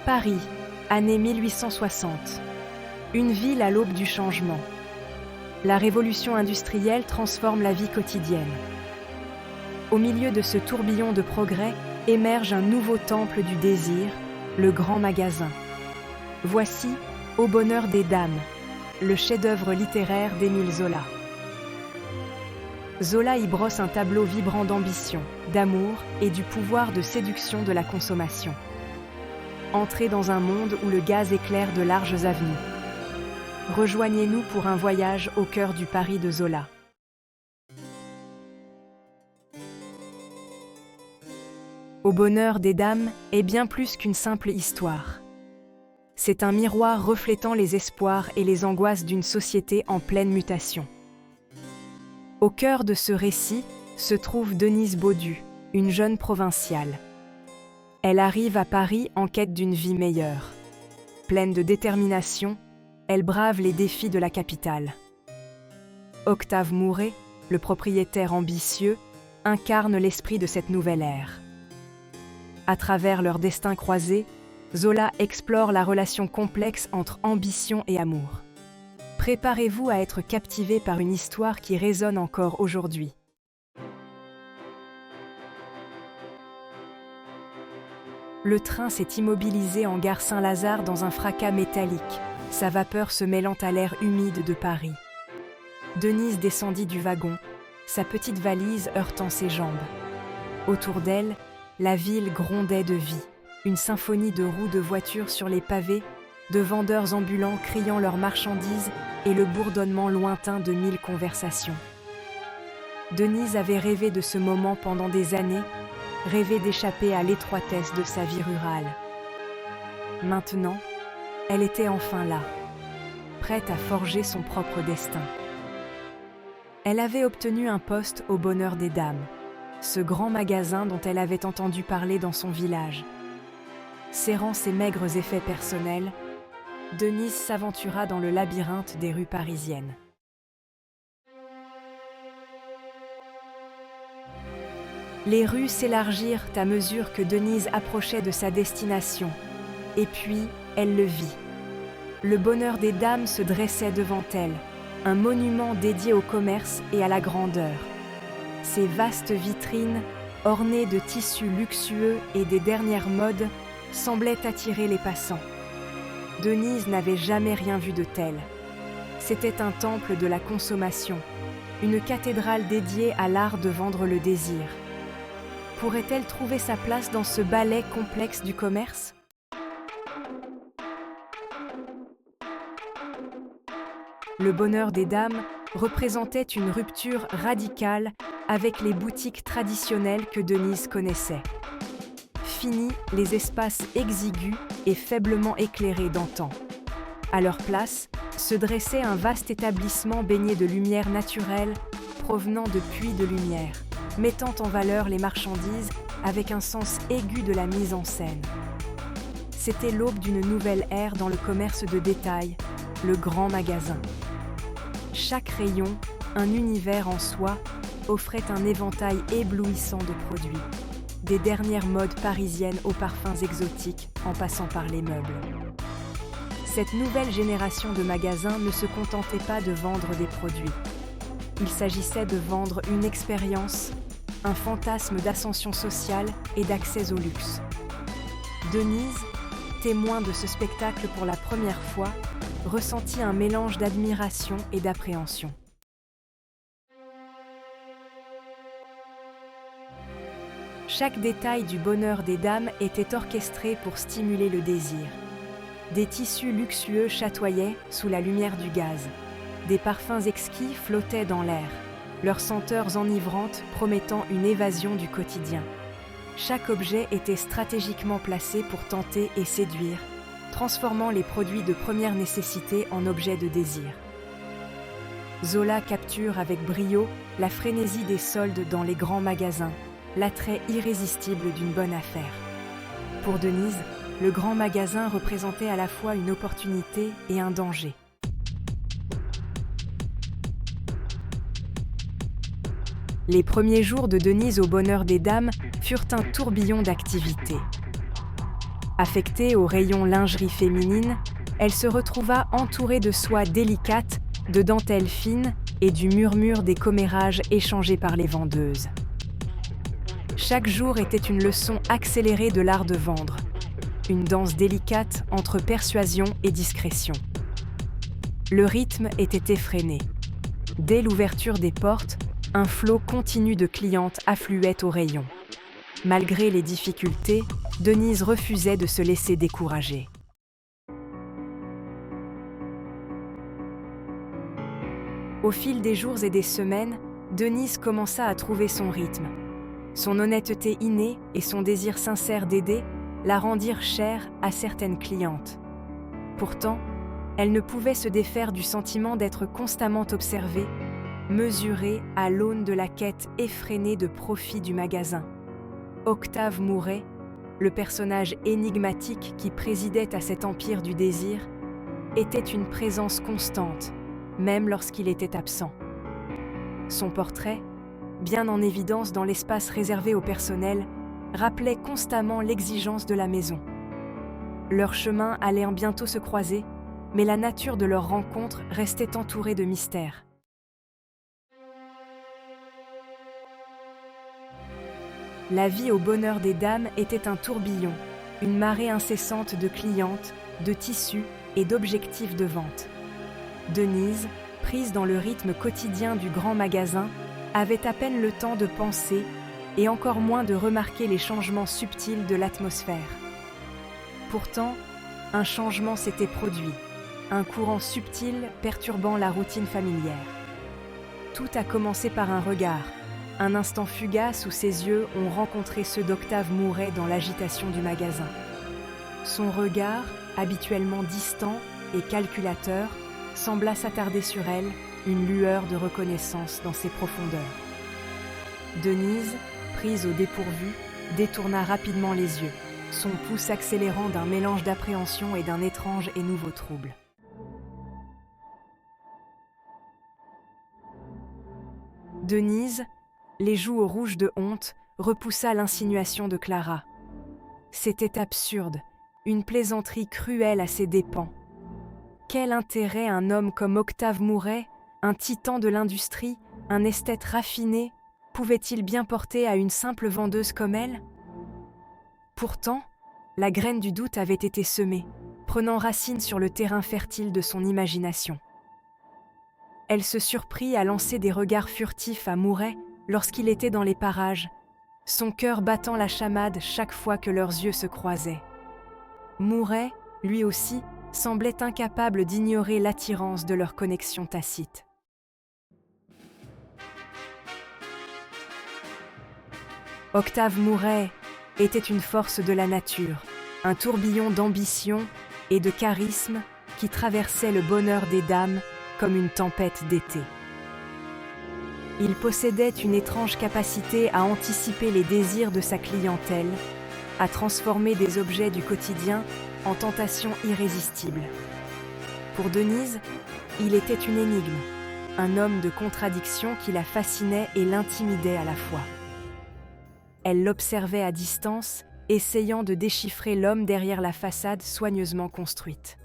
Paris, année 1860. Une ville à l'aube du changement. La révolution industrielle transforme la vie quotidienne. Au milieu de ce tourbillon de progrès émerge un nouveau temple du désir, le Grand Magasin. Voici Au bonheur des dames, le chef-d'œuvre littéraire d'Émile Zola. Zola y brosse un tableau vibrant d'ambition, d'amour et du pouvoir de séduction de la consommation. Entrez dans un monde où le gaz éclaire de larges avenues. Rejoignez-nous pour un voyage au cœur du Paris de Zola. Au bonheur des dames est bien plus qu'une simple histoire. C'est un miroir reflétant les espoirs et les angoisses d'une société en pleine mutation. Au cœur de ce récit se trouve Denise Baudu, une jeune provinciale. Elle arrive à Paris en quête d'une vie meilleure. Pleine de détermination, elle brave les défis de la capitale. Octave Mouret, le propriétaire ambitieux, incarne l'esprit de cette nouvelle ère. À travers leur destin croisé, Zola explore la relation complexe entre ambition et amour. Préparez-vous à être captivé par une histoire qui résonne encore aujourd'hui. Le train s'est immobilisé en gare Saint-Lazare dans un fracas métallique, sa vapeur se mêlant à l'air humide de Paris. Denise descendit du wagon, sa petite valise heurtant ses jambes. Autour d'elle, la ville grondait de vie. Une symphonie de roues de voitures sur les pavés, de vendeurs ambulants criant leurs marchandises et le bourdonnement lointain de 1000 conversations. Denise avait rêvé de ce moment pendant des années, rêvé d'échapper à l'étroitesse de sa vie rurale. Maintenant, elle était enfin là, prête à forger son propre destin. Elle avait obtenu un poste au Bonheur des Dames, ce grand magasin dont elle avait entendu parler dans son village. Serrant ses maigres effets personnels, Denise s'aventura dans le labyrinthe des rues parisiennes. Les rues s'élargirent à mesure que Denise approchait de sa destination, et puis elle le vit. Le Bonheur des Dames se dressait devant elle, un monument dédié au commerce et à la grandeur. Ses vastes vitrines, ornées de tissus luxueux et des dernières modes, semblaient attirer les passants. Denise n'avait jamais rien vu de tel. C'était un temple de la consommation, une cathédrale dédiée à l'art de vendre le désir. Pourrait-elle trouver sa place dans ce ballet complexe du commerce ? Le Bonheur des Dames représentait une rupture radicale avec les boutiques traditionnelles que Denise connaissait. Fini les espaces exigus et faiblement éclairés d'antan. À leur place, se dressait un vaste établissement baigné de lumière naturelle provenant de puits de lumière, mettant en valeur les marchandises avec un sens aigu de la mise en scène. C'était l'aube d'une nouvelle ère dans le commerce de détail, le Grand Magasin. Chaque rayon, un univers en soi, offrait un éventail éblouissant de produits. Des dernières modes parisiennes aux parfums exotiques, en passant par les meubles. Cette nouvelle génération de magasins ne se contentait pas de vendre des produits. Il s'agissait de vendre une expérience, un fantasme d'ascension sociale et d'accès au luxe. Denise, témoin de ce spectacle pour la première fois, ressentit un mélange d'admiration et d'appréhension. Chaque détail du Bonheur des Dames était orchestré pour stimuler le désir. Des tissus luxueux chatoyaient sous la lumière du gaz. Des parfums exquis flottaient dans l'air, leurs senteurs enivrantes promettant une évasion du quotidien. Chaque objet était stratégiquement placé pour tenter et séduire, transformant les produits de première nécessité en objets de désir. Zola capture avec brio la frénésie des soldes dans les grands magasins, l'attrait irrésistible d'une bonne affaire. Pour Denise, le Grand Magasin représentait à la fois une opportunité et un danger. Les premiers jours de Denise au Bonheur des Dames furent un tourbillon d'activités. Affectée au rayon lingerie féminine, elle se retrouva entourée de soies délicates, de dentelles fines et du murmure des commérages échangés par les vendeuses. Chaque jour était une leçon accélérée de l'art de vendre, une danse délicate entre persuasion et discrétion. Le rythme était effréné. Dès l'ouverture des portes, un flot continu de clientes affluait au rayon. Malgré les difficultés, Denise refusait de se laisser décourager. Au fil des jours et des semaines, Denise commença à trouver son rythme. Son honnêteté innée et son désir sincère d'aider la rendirent chère à certaines clientes. Pourtant, elle ne pouvait se défaire du sentiment d'être constamment observée, mesurée à l'aune de la quête effrénée de profit du magasin. Octave Mouret, le personnage énigmatique qui présidait à cet empire du désir, était une présence constante, même lorsqu'il était absent. Son portrait, bien en évidence dans l'espace réservé au personnel, rappelait constamment l'exigence de la maison. Leurs chemins allaient bientôt se croiser, mais la nature de leur rencontre restait entourée de mystères. La vie au bonheur des dames était un tourbillon, une marée incessante de clientes, de tissus et d'objectifs de vente. Denise, prise dans le rythme quotidien du grand magasin, avait à peine le temps de penser et encore moins de remarquer les changements subtils de l'atmosphère. Pourtant, un changement s'était produit, un courant subtil perturbant la routine familière. Tout a commencé par un regard, un instant fugace où ses yeux ont rencontré ceux d'Octave Mouret dans l'agitation du magasin. Son regard, habituellement distant et calculateur, sembla s'attarder sur elle, une lueur de reconnaissance dans ses profondeurs. Denise, prise au dépourvu, détourna rapidement les yeux, son pouls s'accélérant d'un mélange d'appréhension et d'un étrange et nouveau trouble. Denise, les joues rouges de honte, repoussa l'insinuation de Clara. C'était absurde, une plaisanterie cruelle à ses dépens. Quel intérêt un homme comme Octave Mouret, un titan de l'industrie, un esthète raffiné, pouvait-il bien porter à une simple vendeuse comme elle ? Pourtant, la graine du doute avait été semée, prenant racine sur le terrain fertile de son imagination. Elle se surprit à lancer des regards furtifs à Mouret lorsqu'il était dans les parages, son cœur battant la chamade chaque fois que leurs yeux se croisaient. Mouret, lui aussi, semblait incapable d'ignorer l'attirance de leur connexion tacite. Octave Mouret était une force de la nature, un tourbillon d'ambition et de charisme qui traversait le bonheur des dames comme une tempête d'été. Il possédait une étrange capacité à anticiper les désirs de sa clientèle, à transformer des objets du quotidien en tentations irrésistibles. Pour Denise, il était une énigme, un homme de contradiction qui la fascinait et l'intimidait à la fois. Elle l'observait à distance, essayant de déchiffrer l'homme derrière la façade soigneusement construite.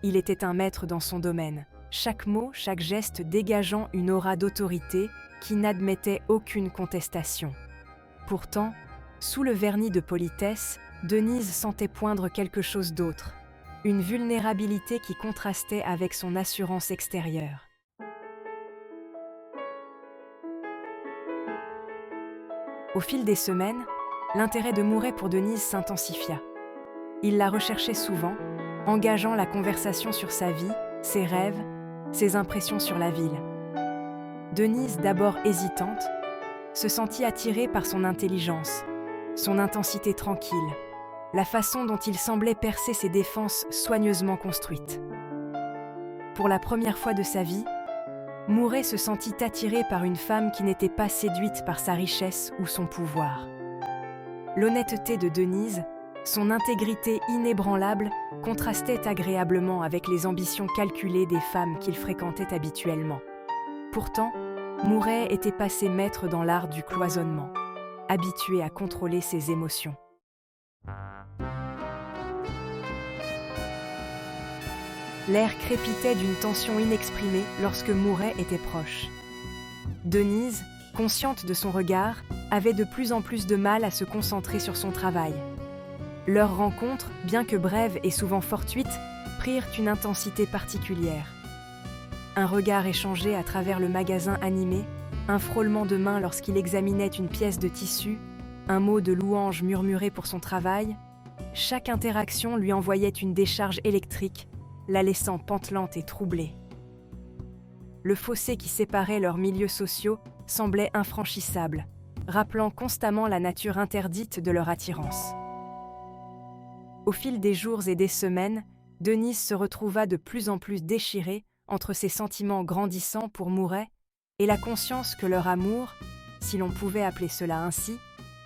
Il était un maître dans son domaine, chaque mot, chaque geste dégageant une aura d'autorité qui n'admettait aucune contestation. Pourtant, sous le vernis de politesse, Denise sentait poindre quelque chose d'autre, une vulnérabilité qui contrastait avec son assurance extérieure. Au fil des semaines, l'intérêt de Mouret pour Denise s'intensifia. Il la recherchait souvent, engageant la conversation sur sa vie, ses rêves, ses impressions sur la ville. Denise, d'abord hésitante, se sentit attirée par son intelligence, son intensité tranquille, la façon dont il semblait percer ses défenses soigneusement construites. Pour la première fois de sa vie, Mouret se sentit attiré par une femme qui n'était pas séduite par sa richesse ou son pouvoir. L'honnêteté de Denise, son intégrité inébranlable, contrastait agréablement avec les ambitions calculées des femmes qu'il fréquentait habituellement. Pourtant, Mouret était passé maître dans l'art du cloisonnement, habitué à contrôler ses émotions. l'air crépitait d'une tension inexprimée lorsque Mouret était proche. Denise, consciente de son regard, avait de plus en plus de mal à se concentrer sur son travail. Leur rencontre, bien que brève et souvent fortuite, prirent une intensité particulière. Un regard échangé à travers le magasin animé, un frôlement de mains lorsqu'il examinait une pièce de tissu, un mot de louange murmuré pour son travail, chaque interaction lui envoyait une décharge électrique, la laissant pantelante et troublée. Le fossé qui séparait leurs milieux sociaux semblait infranchissable, rappelant constamment la nature interdite de leur attirance. Au fil des jours et des semaines, Denise se retrouva de plus en plus déchirée entre ses sentiments grandissants pour Mouret et la conscience que leur amour, si l'on pouvait appeler cela ainsi,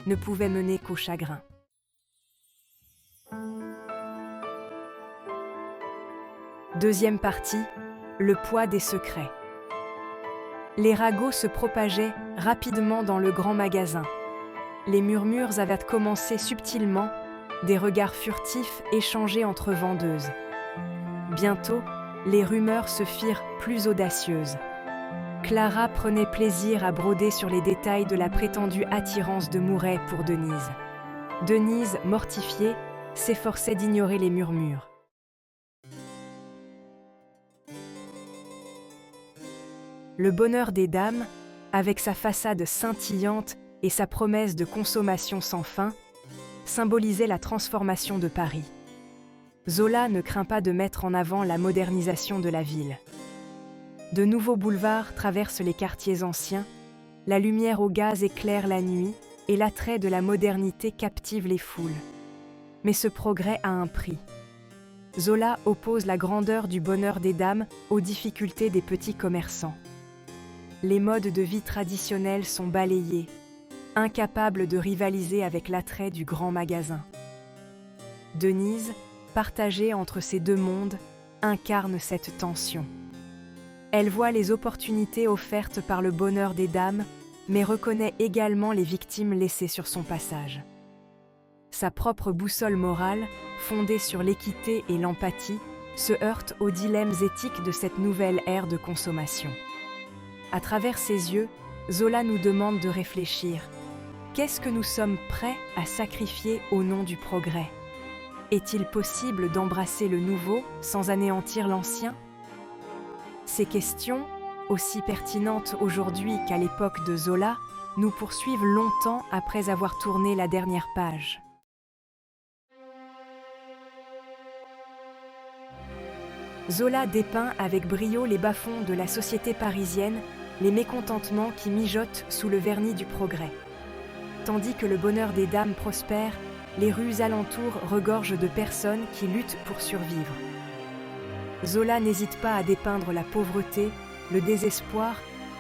ne pouvait mener qu'au chagrin. Deuxième partie, le poids des secrets. Les ragots se propageaient rapidement dans le grand magasin. Les murmures avaient commencé subtilement, des regards furtifs échangés entre vendeuses. Bientôt, les rumeurs se firent plus audacieuses. Clara prenait plaisir à broder sur les détails de la prétendue attirance de Mouret pour Denise. Denise, mortifiée, s'efforçait d'ignorer les murmures. Le bonheur des dames, avec sa façade scintillante et sa promesse de consommation sans fin, symbolisait la transformation de Paris. Zola ne craint pas de mettre en avant la modernisation de la ville. De nouveaux boulevards traversent les quartiers anciens, la lumière au gaz éclaire la nuit et l'attrait de la modernité captive les foules. Mais ce progrès a un prix. Zola oppose la grandeur du bonheur des dames aux difficultés des petits commerçants. Les modes de vie traditionnels sont balayés, incapables de rivaliser avec l'attrait du grand magasin. Denise, partagée entre ces deux mondes, incarne cette tension. Elle voit les opportunités offertes par le bonheur des dames, mais reconnaît également les victimes laissées sur son passage. Sa propre boussole morale, fondée sur l'équité et l'empathie, se heurte aux dilemmes éthiques de cette nouvelle ère de consommation. À travers ses yeux, Zola nous demande de réfléchir. Qu'est-ce que nous sommes prêts à sacrifier au nom du progrès ? Est-il possible d'embrasser le nouveau sans anéantir l'ancien ? Ces questions, aussi pertinentes aujourd'hui qu'à l'époque de Zola, nous poursuivent longtemps après avoir tourné la dernière page. Zola dépeint avec brio les bas-fonds de la société parisienne, les mécontentements qui mijotent sous le vernis du progrès. Tandis que le bonheur des dames prospère, les rues alentours regorgent de personnes qui luttent pour survivre. Zola n'hésite pas à dépeindre la pauvreté, le désespoir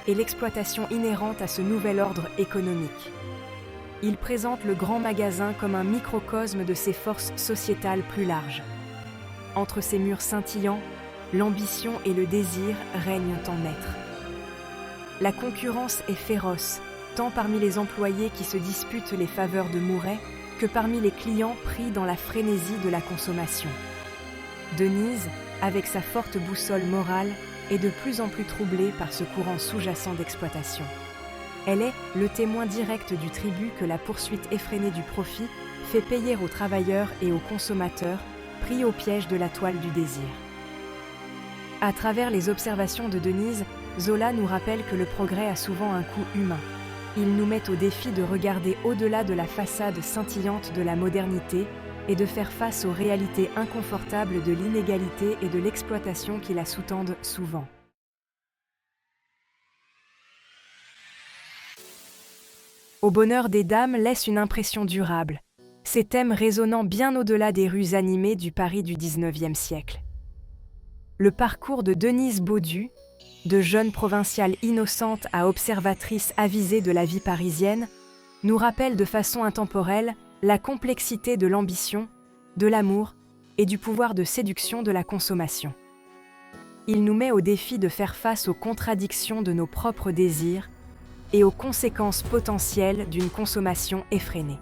et l'exploitation inhérente à ce nouvel ordre économique. Il présente le grand magasin comme un microcosme de ses forces sociétales plus larges. Entre ces murs scintillants, l'ambition et le désir règnent en maître. La concurrence est féroce, tant parmi les employés qui se disputent les faveurs de Mouret que parmi les clients pris dans la frénésie de la consommation. Denise, avec sa forte boussole morale, est de plus en plus troublée par ce courant sous-jacent d'exploitation. Elle est le témoin direct du tribut que la poursuite effrénée du profit fait payer aux travailleurs et aux consommateurs, pris au piège de la toile du désir. À travers les observations de Denise, Zola nous rappelle que le progrès a souvent un coût humain. Il nous met au défi de regarder au-delà de la façade scintillante de la modernité et de faire face aux réalités inconfortables de l'inégalité et de l'exploitation qui la sous-tendent souvent. Au bonheur des dames laisse une impression durable, ces thèmes résonnant bien au-delà des rues animées du Paris du XIXe siècle. Le parcours de Denise Baudu, de jeune provinciale innocente à observatrice avisée de la vie parisienne, nous rappelle de façon intemporelle la complexité de l'ambition, de l'amour et du pouvoir de séduction de la consommation. Il nous met au défi de faire face aux contradictions de nos propres désirs et aux conséquences potentielles d'une consommation effrénée.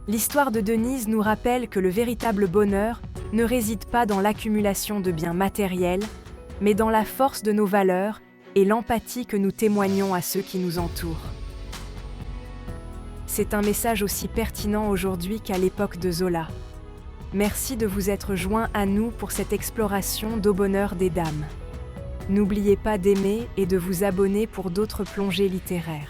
L'histoire de Denise nous rappelle que le véritable bonheur ne réside pas dans l'accumulation de biens matériels, mais dans la force de nos valeurs et l'empathie que nous témoignons à ceux qui nous entourent. C'est un message aussi pertinent aujourd'hui qu'à l'époque de Zola. Merci de vous être joints à nous pour cette exploration d'Au bonheur des dames. N'oubliez pas d'aimer et de vous abonner pour d'autres plongées littéraires.